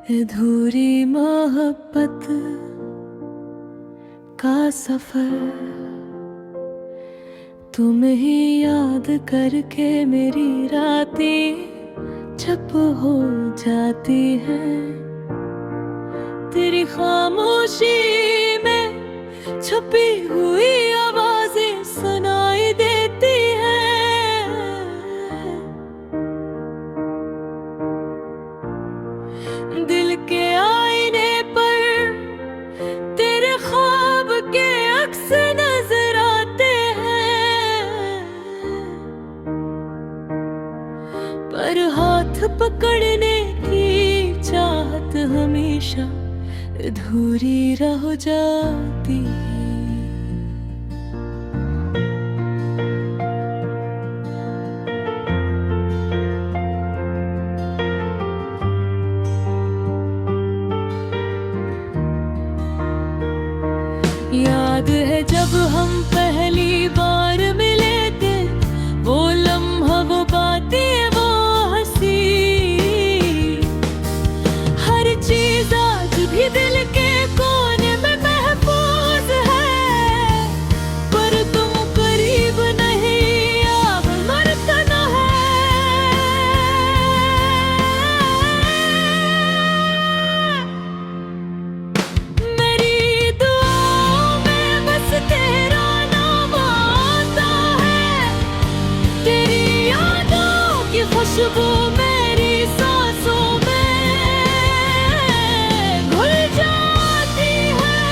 अधूरी मोहब्बत का सफर, तुम ही याद करके मेरी रातें चुप हो जाती हैं। तेरी खामोशी में छुपी हुई आवाजें सुनाई देती हैं। दिल के आईने पर तेरे ख्वाब के अक्स नजर आते हैं, पर हाथ पकड़ने की चाहत हमेशा अधूरी रह जाती है। याद है जब हम पहली बार मिले थे, वो लम्हा, वो बातें, वो हंसी, हर चीज आज भी दिल के कोने में महफूज है। पर तुम करीब नहीं, अब मरतना है। मेरी दुआओं में बस तेरा नाम आता है, तेरी यादों की खुशबू मेरी सांसों में घुल जाती है।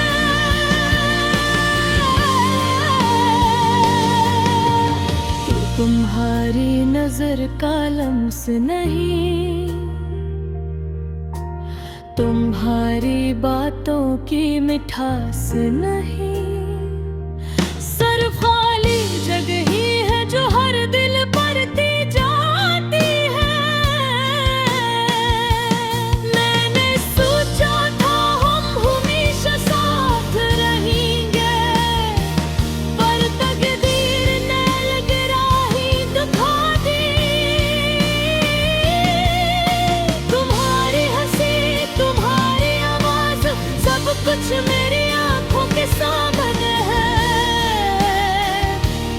कि तुम्हारी नजर का लम्स नहीं, तुम्हारी बातों की मिठास नहीं, सिर्फ खाली जगह ही है जो हर दिल परती जाती है। मैंने सोचा था हम हमेशा साथ रहेंगे, पर तकदीर ने गिराही दुखा दी। तुम्हारी हंसी, तुम्हारी आवाज, सब कुछ मेरी आंखों के सामने है,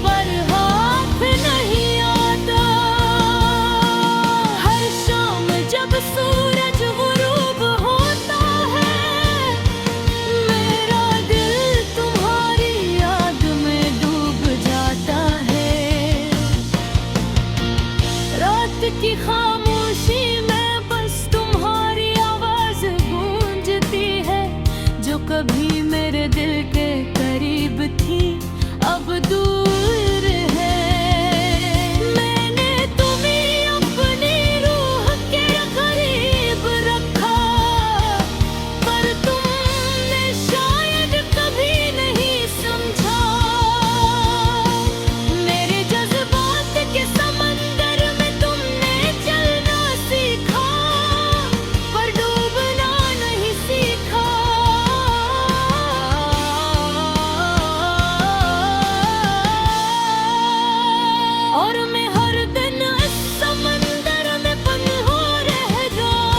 पर हाथ नहीं आता। हर शाम जब सूरज गुरूब होता है, मेरा दिल तुम्हारी याद में डूब जाता है। रात की खामोशी में बस तुम्हारी आवाज गूंजती है, जो कभी मेरे दिल के करीब थी अब दूर है। मैंने तुम्हें अपनी रूह के करीब रखा, पर तुमने शायद कभी नहीं समझा। मेरे जज्बात के समंदर में तुमने चलना सीखा, पर डूबना नहीं सीखा। और मैं हर दिन इस समंदर में पन्हों रह जाऊं।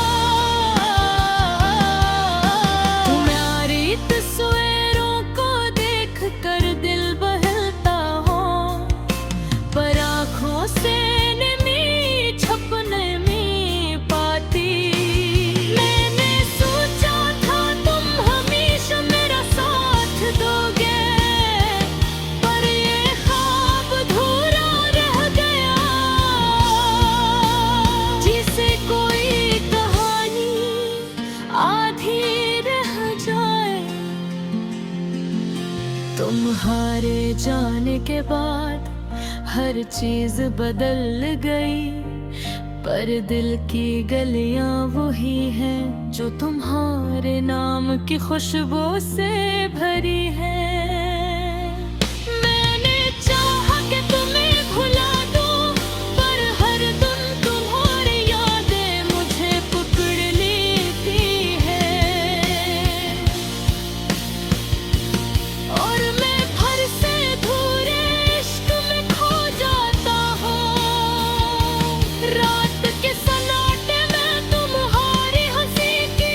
तुम्हारी तस्वीरों को देख कर दिल बहलता हो, पर आँखों से नमी छप नहीं पाती। मैंने सोचा था तुम हमेशा मेरा साथ दोगे, पर ये ख्वाब अधूरा रह गया। जिसे कोई कहानी आधी रह जाए, तुम्हारे जाने के बाद हर चीज बदल गई, पर दिल की गलियां वही हैं जो तुम्हारे नाम की खुशबू से भरी है। मैंने चाहा कि तुम्हें भुला दूं, पर हर दिन तुम्हारी यादें मुझे पकड़ लेती है। और मैं भर से अधूरे इश्क में खो जाता हूँ। रात के सन्नाटे में तुम्हारी हंसी की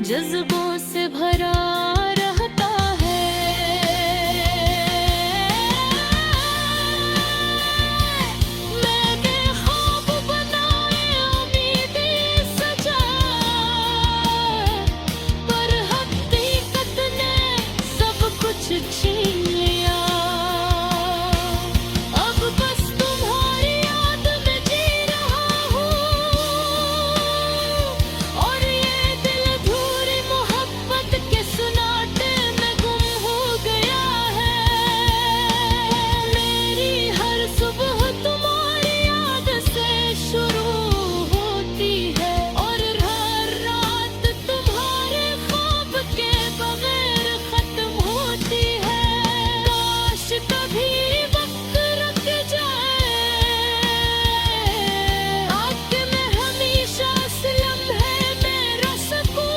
जज्बों से भरा रहता है। मैंने ख्वाब बनाए, उम्मीदें सजाए, पर हकीकत ने सब कुछ छीन लिया। अब बस तुम्हारी याद में जी रहा हूँ, और ये दिल अधूरी मोहब्बत के सन्नाटे में गुम हो गया है। मेरी हर सुबह तुम्हारी याद से शुरू होती है, और हर रात तुम्हारे ख्वाब के बगैर खत्म होती है। काश कभी वक्त रुक जाए, आके मैं हमेशा इस लम्हे में रह सकूं,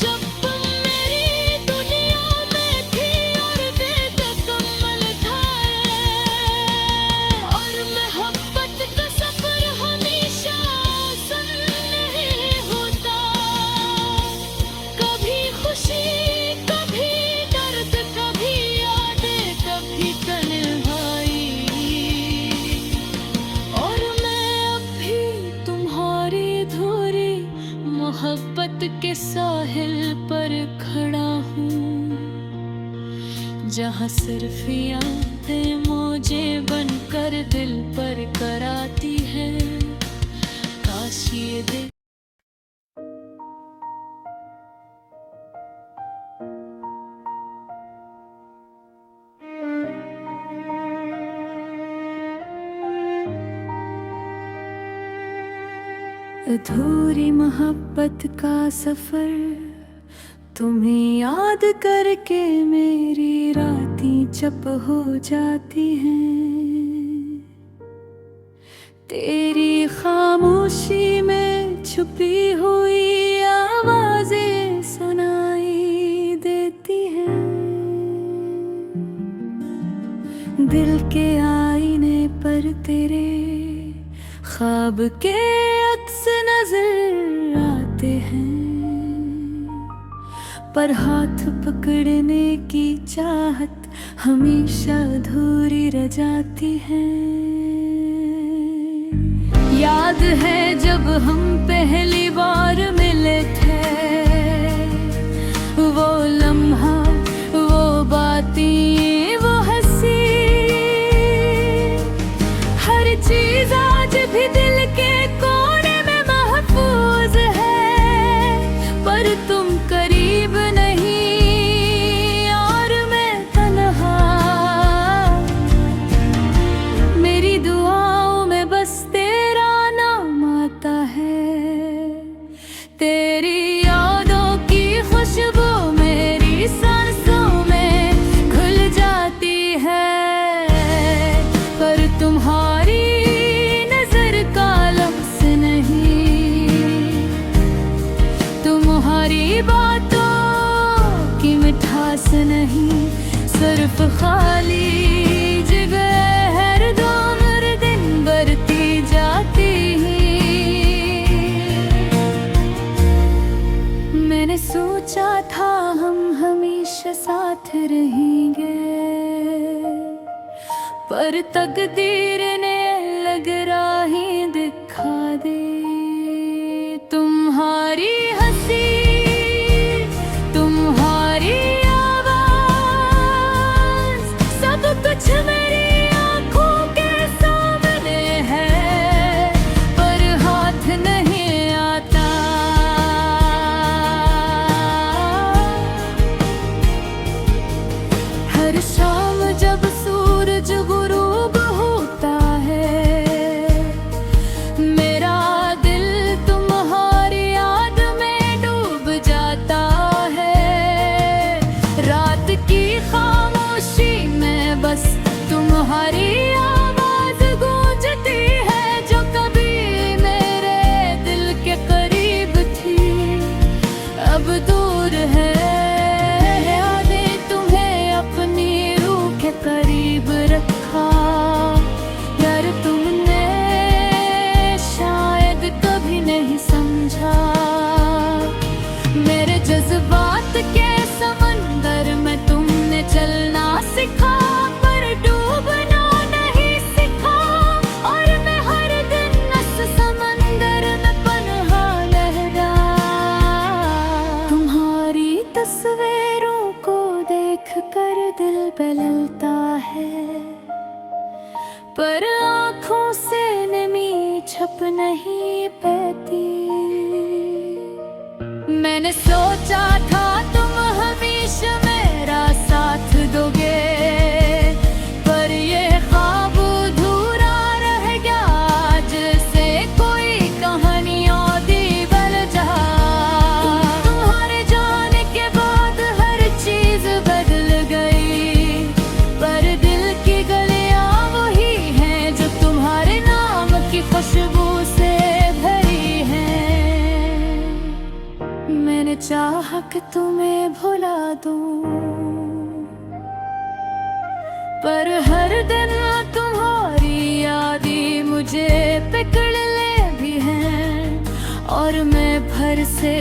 जब तुम मेरी दुनिया में थी और बेतकम्मल था। और मोहब्बत का सफर हमेशा आसान नहीं होता, कभी खुशी कभी दर्द, कभी यादें कभी तन्हाई। और मैं अब भी तुम्हारी अधूरी मोहब्बत के साहिल पर खड़ा हूँ, जहाँ सिर्फ यादें मौजें बनकर दिल पर कराती है। काश ये दिल अधूरी मोहब्बत का सफर, तुम्हें याद करके मेरी रातें चप हो जाती हैं। तेरी खामोशी में छुपी हुई आवाजें सुनाई देती हैं। दिल के आईने पर तेरे ख्वाब के अक्स नजर आते हैं, पर हाथ पकड़ने की चाहत हमेशा अधूरी रह जाती है। याद है जब हम पहली बार मिले थे, वो लम्हा, वो बातें, वो हंसी, हर चीज आज भी दिल के कोने में महफूज है, पर तुम करीब नहीं और मैं तन्हा। मेरी दुआओं में बस तेरा नाम आता है, तेरी यादों की खुशबू मेरी सांसों में घुल जाती है, पर तुम्हारी नजर का लफ्ज़ नहीं, तुम्हारी बातों की मिठास नहीं, सिर्फ खाली जगह हर दम दिन बढ़ती जाती है। मैंने सोचा था हम हमेशा साथ रहेंगे, पर तकदीर ने अलग राहें दिखा दी। तुम्हारी हंसी, तुम्हारी आवाज, सब कुछ मेरी आंखों के सामने है, पर हाथ नहीं आता। हर शाम जब सूरज गुरूब होता है, मेरा दिल तुम्हारी याद में डूब जाता है। रात की खामोशी में बस तुम्हारी आवाज गूंजती है, जो कभी मेरे दिल के करीब थी, अब दूर है। यादें तुम्हें अपनी रूह के करीब रखा, यार तुमने शायद कभी नहीं समझा। छप नहीं पाती। मैंने सोचा था तुम हमेशा मेरा साथ दोगे, पर ये ख्वाब अधूरा रह गया जैसे कोई कहानी आधी बल जा। तुम्हारे जाने के बाद हर चीज बदल गई, पर दिल की गलियां वही हैं जो तुम्हारे नाम की खुशबू से भरी हैं। मैंने चाहा कि तुम्हें भुला दूं, पर हर दिन तुम्हारी यादें मुझे पकड़ ले भी हैं, और मैं फिर से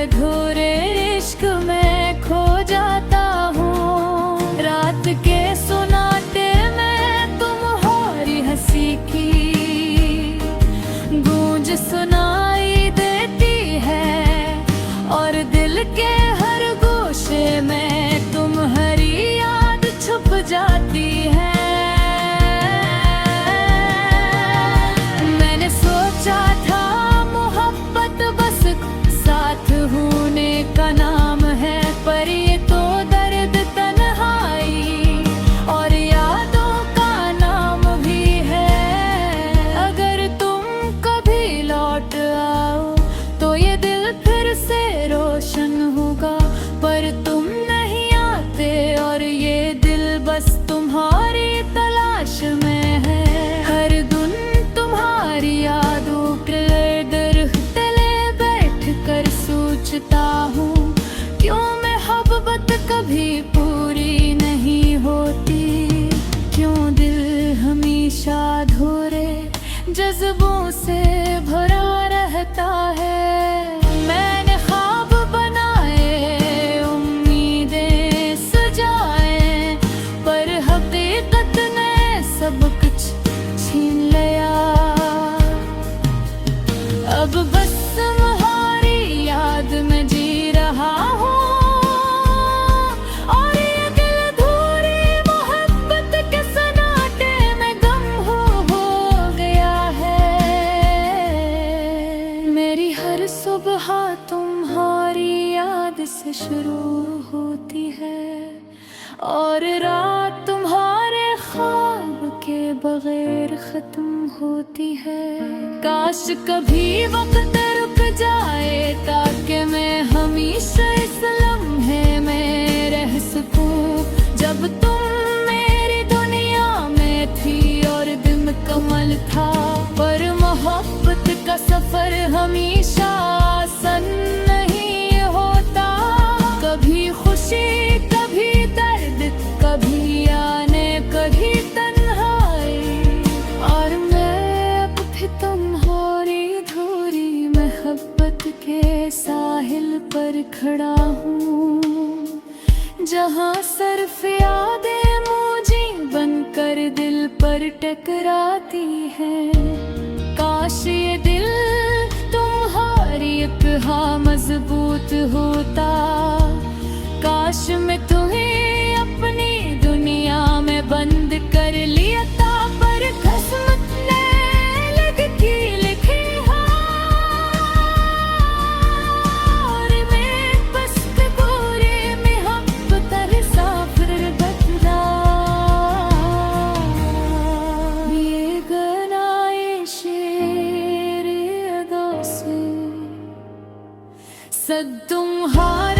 अधूरे इश्क में खो जाता हूँ। रात के सुनाते में तुम्हारी हंसी की गूंज सुनाई देती है, और दिल के हर गोशे में तुम्हारी याद छुप जाती है। मैंने सोचा था मोहब्बत बस साथ होने का नाम है, पर ये तो दर्द तन्हाई और यादों का नाम भी है। अगर तुम कभी लौट आओ तो ये दिल फिर से रोशन होगा, पर तुम नहीं आते और ये दिल बस तुम्हारी तलाश में है। हर दिन तुम्हारी यादों के दर तले बैठ कर सोचता हूँ, क्यों मोहब्बत कभी पूरी नहीं होती, क्यों दिल हमेशा अधूरे जज्बों से भरा रहता है। मैंने ख्वाब बनाए, उम्मीदें सजाए, पर हकीकत ने सब कुछ छीन लिया। अब बस तुम्हारी याद में जी रहा हूँ, और ये दिल अधूरी मोहब्बत के सन्नाटे में गम हो गया है। मेरी हर सुबह तुम्हारी याद से शुरू होती है, और रात तुम्हारे ख्वाब के बगैर खत्म होती है। काश कभी वक्त रुक जाए ताकि मैं हमेशा इस लम्हे में रह सकूं, जब तुम मेरी दुनिया में थी और दिन कमल था। पर मोहब्बत का सफर हमेशा आसान नहीं होता, कभी खुशी कभी दर्द, कभी आने कभी तन्हाई, और मैं अब भी तुम्हारी अधूरी मोहब्बत के साहिल पर खड़ा हूँ, जहाँ सिर्फ यादें मौजी बनकर दिल पर टकराती हैं। काश ये दिल तुम्हारी एक हाँ मजबूत होता, काश मैं तुम्हें अपनी दुनिया में बंद कर लिया था, पर किस्मत ने लगती लिखी हार में बस पूरे मोहब्बत साफर बदला। ये गनाए शेर अदा से सद तुम्हारा